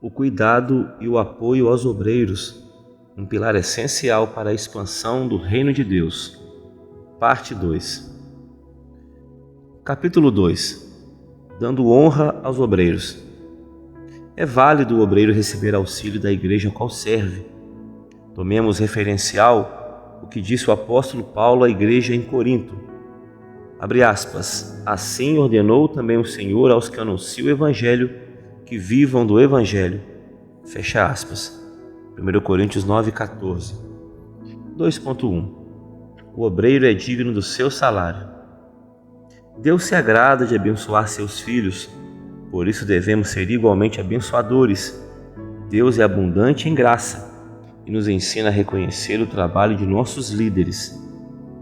o cuidado e o apoio aos obreiros, um pilar essencial para a expansão do Reino de Deus. Parte 2. Capítulo 2. Dando honra aos obreiros. É válido o obreiro receber auxílio da igreja a qual serve. Tomemos referencial o que disse o apóstolo Paulo à igreja em Corinto. Abre aspas. Assim ordenou também o Senhor aos que anunciam o evangelho que vivam do evangelho. Fecha aspas. 1 Coríntios 9,14. 2.1. O obreiro é digno do seu salário. Deus se agrada de abençoar seus filhos, por isso devemos ser igualmente abençoadores. Deus é abundante em graça e nos ensina a reconhecer o trabalho de nossos líderes.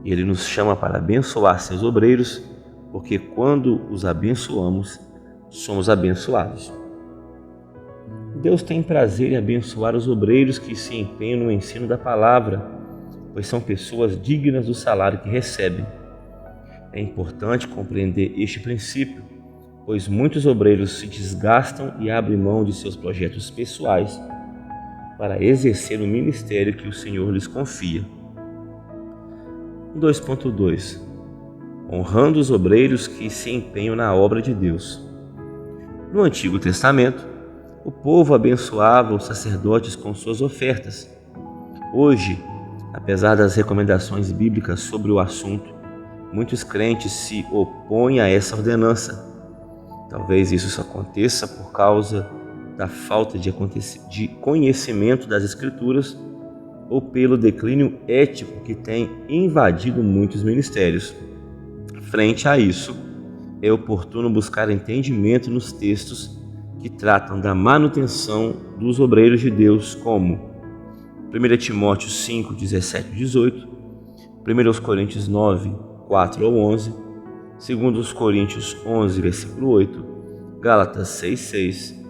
Ele nos chama para abençoar seus obreiros, porque quando os abençoamos, somos abençoados. Deus tem prazer em abençoar os obreiros que se empenham no ensino da palavra, pois são pessoas dignas do salário que recebem. É importante compreender este princípio, pois muitos obreiros se desgastam e abrem mão de seus projetos pessoais para exercer o ministério que o Senhor lhes confia. 2.2. Honrando os obreiros que se empenham na obra de Deus. No Antigo Testamento, o povo abençoava os sacerdotes com suas ofertas. Hoje, apesar das recomendações bíblicas sobre o assunto, muitos crentes se opõem a essa ordenança. Talvez isso aconteça por causa da falta de conhecimento das Escrituras ou pelo declínio ético que tem invadido muitos ministérios. Frente a isso, é oportuno buscar entendimento nos textos que tratam da manutenção dos obreiros de Deus, como 1 Timóteo 5, 17 e 18, 1 Coríntios 9, 4 ao 11, 2 Coríntios 11, versículo 8, Gálatas 6, 6,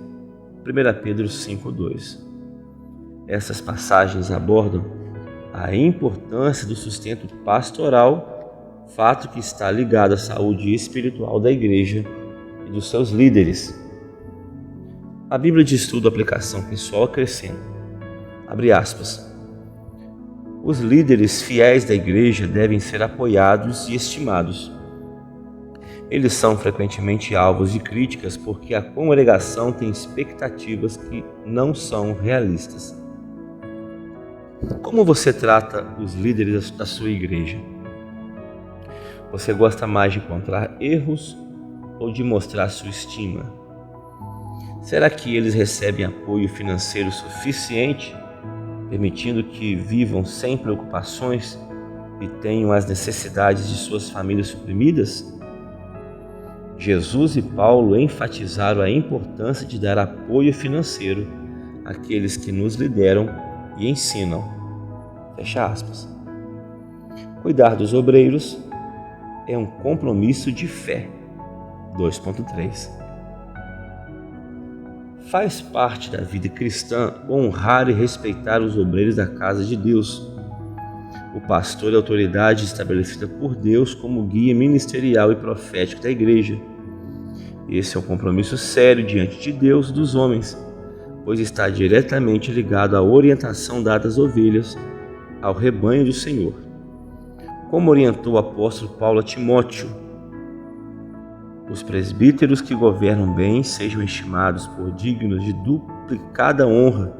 1 Pedro 5, 2. Essas passagens abordam a importância do sustento pastoral, fato que está ligado à saúde espiritual da igreja e dos seus líderes. A Bíblia de Estudo Aplicação Pessoal acrescenta, abre aspas, os líderes fiéis da igreja devem ser apoiados e estimados. Eles são frequentemente alvos de críticas porque a congregação tem expectativas que não são realistas. Como você trata os líderes da sua igreja? Você gosta mais de encontrar erros ou de mostrar sua estima? Será que eles recebem apoio financeiro suficiente, permitindo que vivam sem preocupações e tenham as necessidades de suas famílias suprimidas? Jesus e Paulo enfatizaram a importância de dar apoio financeiro àqueles que nos lideram e ensinam. Fecha aspas. Cuidar dos obreiros é um compromisso de fé. 2.3. Faz parte da vida cristã honrar e respeitar os obreiros da casa de Deus. O pastor é a autoridade estabelecida por Deus como guia ministerial e profético da igreja. Esse é um compromisso sério diante de Deus e dos homens, pois está diretamente ligado à orientação dada às ovelhas, ao rebanho do Senhor. Como orientou o apóstolo Paulo a Timóteo, os presbíteros que governam bem sejam estimados por dignos de duplicada honra,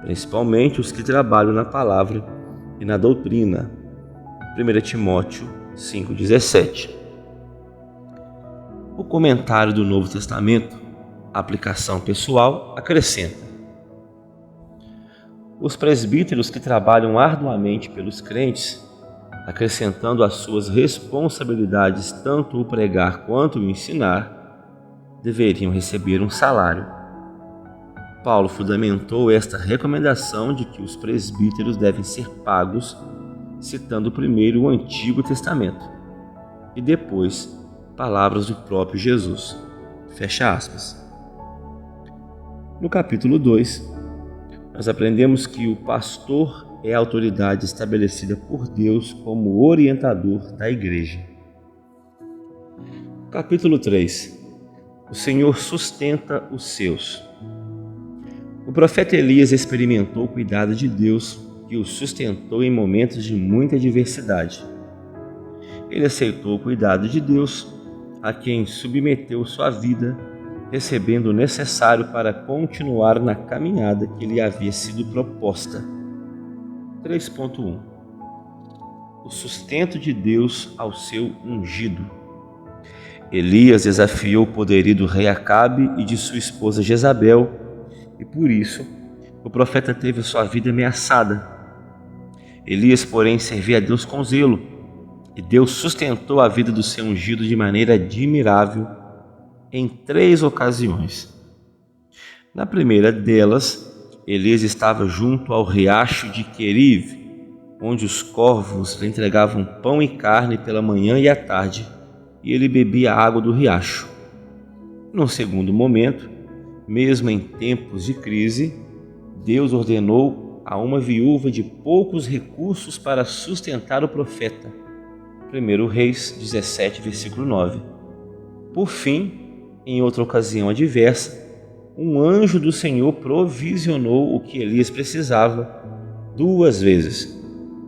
principalmente os que trabalham na palavra e na doutrina. 1 Timóteo 5,17. O comentário do Novo Testamento, aplicação pessoal, acrescenta: os presbíteros que trabalham arduamente pelos crentes, acrescentando às suas responsabilidades tanto o pregar quanto o ensinar, deveriam receber um salário. Paulo fundamentou esta recomendação de que os presbíteros devem ser pagos, citando primeiro o Antigo Testamento e depois palavras do próprio Jesus. Fecha aspas. No capítulo 2, nós aprendemos que o pastor é a autoridade estabelecida por Deus como orientador da igreja. Capítulo 3. O Senhor sustenta os seus. O profeta Elias experimentou o cuidado de Deus, que o sustentou em momentos de muita adversidade. Ele aceitou o cuidado de Deus, a quem submeteu sua vida, recebendo o necessário para continuar na caminhada que lhe havia sido proposta. 3.1 O sustento de Deus ao seu ungido. Elias desafiou o poderio do rei Acabe e de sua esposa Jezabel, e por isso o profeta teve sua vida ameaçada. Elias, porém, servia a Deus com zelo, e Deus sustentou a vida do seu ungido de maneira admirável em 3 ocasiões. Na primeira delas, Elias estava junto ao riacho de Querive, onde os corvos lhe entregavam pão e carne pela manhã e à tarde, e ele bebia a água do riacho. Num segundo momento, mesmo em tempos de crise, Deus ordenou a uma viúva de poucos recursos para sustentar o profeta. 1 Reis 17, versículo 9. Por fim, em outra ocasião adversa, um anjo do Senhor provisionou o que Elias precisava 2 vezes,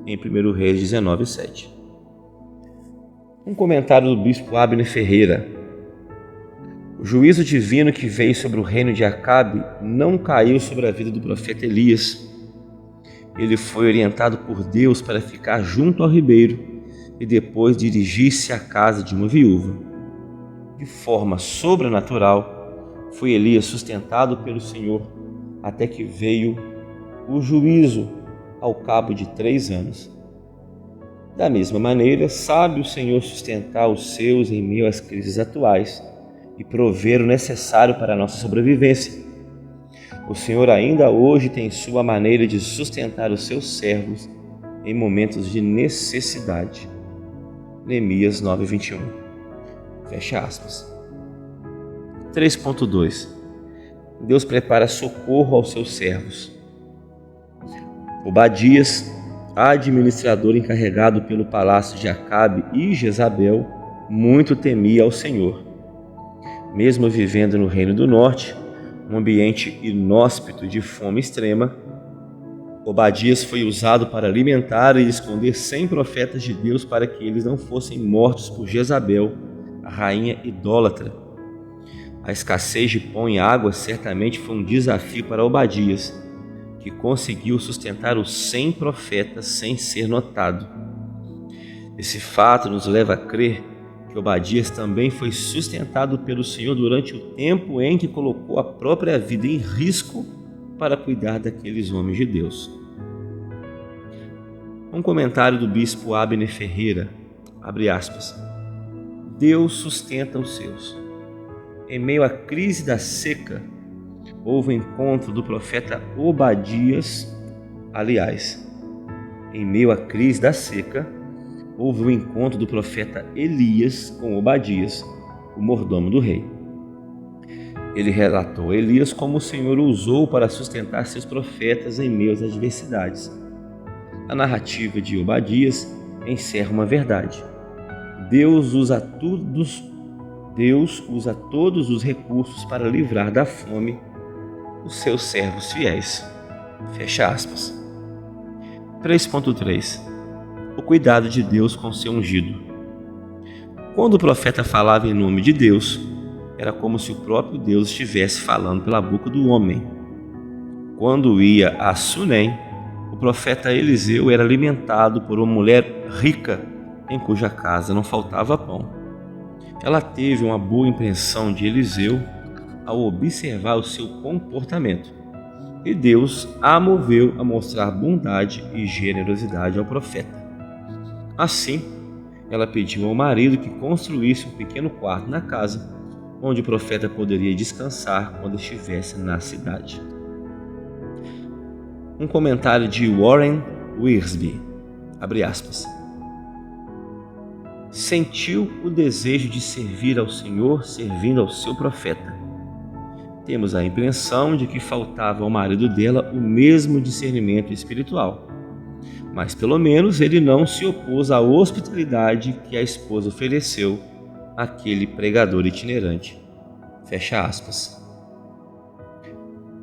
em 1 Reis 19, 7. Um comentário do bispo Abner Ferreira. O juízo divino que veio sobre o reino de Acabe não caiu sobre a vida do profeta Elias. Ele foi orientado por Deus para ficar junto ao ribeiro e depois dirigir-se à casa de uma viúva. De forma sobrenatural, foi Elias sustentado pelo Senhor até que veio o juízo ao cabo de 3 anos. Da mesma maneira, sabe o Senhor sustentar os seus em meio às crises atuais e prover o necessário para a nossa sobrevivência. O Senhor ainda hoje tem sua maneira de sustentar os seus servos em momentos de necessidade. Neemias 9:21. Fecha aspas. 3.2 Deus prepara socorro aos seus servos. Obadias, administrador encarregado pelo palácio de Acabe e Jezabel, muito temia ao Senhor. Mesmo vivendo no Reino do Norte, um ambiente inóspito de fome extrema, Obadias foi usado para alimentar e esconder 100 profetas de Deus para que eles não fossem mortos por Jezabel, a rainha idólatra. A escassez de pão e água certamente foi um desafio para Obadias, que conseguiu sustentar os 100 profetas sem ser notado. Esse fato nos leva a crer que Obadias também foi sustentado pelo Senhor durante o tempo em que colocou a própria vida em risco para cuidar daqueles homens de Deus. Um comentário do bispo Abner Ferreira, abre aspas, Deus sustenta os seus. Em meio à crise da seca, houve o encontro do profeta Obadias. Aliás, em meio à crise da seca, houve o encontro do profeta Elias com Obadias, o mordomo do rei. Ele relatou a Elias como o Senhor o usou para sustentar seus profetas em meio às adversidades. A narrativa de Obadias encerra uma verdade. Deus usa todos os recursos para livrar da fome os seus servos fiéis. Fecha aspas. 3.3 O cuidado de Deus com seu ungido. Quando o profeta falava em nome de Deus, era como se o próprio Deus estivesse falando pela boca do homem. Quando ia a Sunem, o profeta Eliseu era alimentado por uma mulher rica em cuja casa não faltava pão. Ela teve uma boa impressão de Eliseu ao observar o seu comportamento, e Deus a moveu a mostrar bondade e generosidade ao profeta. Assim, ela pediu ao marido que construísse um pequeno quarto na casa, onde o profeta poderia descansar quando estivesse na cidade. Um comentário de Warren Wiersbe, abre aspas, sentiu o desejo de servir ao Senhor servindo ao seu profeta. Temos a impressão de que faltava ao marido dela o mesmo discernimento espiritual, mas pelo menos ele não se opôs à hospitalidade que a esposa ofereceu àquele pregador itinerante. Fecha aspas.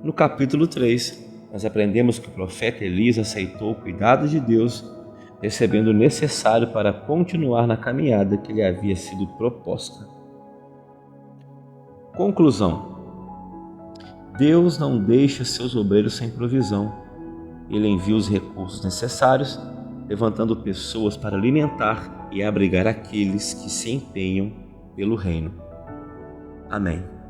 No capítulo 3, nós aprendemos que o profeta Elias aceitou o cuidado de Deus, recebendo o necessário para continuar na caminhada que lhe havia sido proposta. Conclusão: Deus não deixa seus obreiros sem provisão. Ele envia os recursos necessários, levantando pessoas para alimentar e abrigar aqueles que se empenham pelo reino. Amém.